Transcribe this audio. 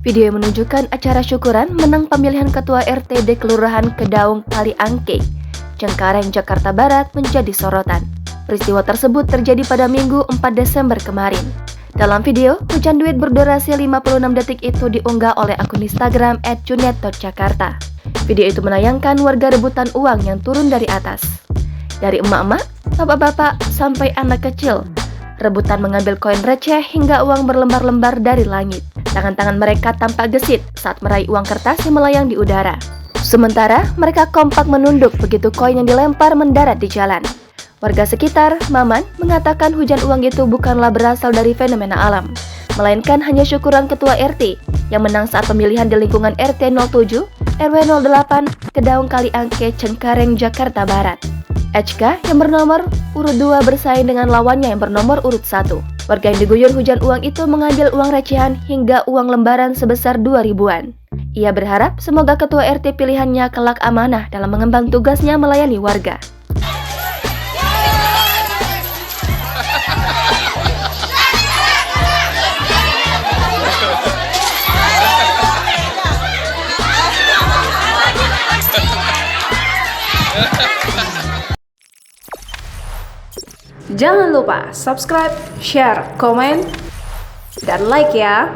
Video yang menunjukkan acara syukuran menang pemilihan Ketua RT Kelurahan Kedaung Kaliangke, Cengkareng, Jakarta Barat menjadi sorotan. Peristiwa tersebut terjadi pada Minggu 4 Desember kemarin. Dalam video, hujan duit berdurasi 56 detik itu diunggah oleh akun Instagram @junet.jakarta. Video itu menayangkan warga rebutan uang yang turun dari atas. Dari emak-emak, bapak-bapak, sampai anak kecil, rebutan mengambil koin receh hingga uang berlembar-lembar dari langit. Tangan-tangan mereka tampak gesit saat meraih uang kertas yang melayang di udara. Sementara mereka kompak menunduk begitu koin yang dilempar mendarat di jalan. Warga sekitar, Maman, mengatakan hujan uang itu bukanlah berasal dari fenomena alam, melainkan hanya syukuran Ketua RT yang menang saat pemilihan di lingkungan RT 07, RW 08, Kedaung Kaliangke, Cengkareng, Jakarta Barat. HK yang bernomor urut 2 bersaing dengan lawannya yang bernomor urut 1. Warga yang diguyur hujan uang itu mengambil uang recehan hingga uang lembaran sebesar 2 ribuan. Ia berharap semoga Ketua RT pilihannya kelak amanah dalam mengemban tugasnya melayani warga. Jangan lupa subscribe, share, komen, dan like ya!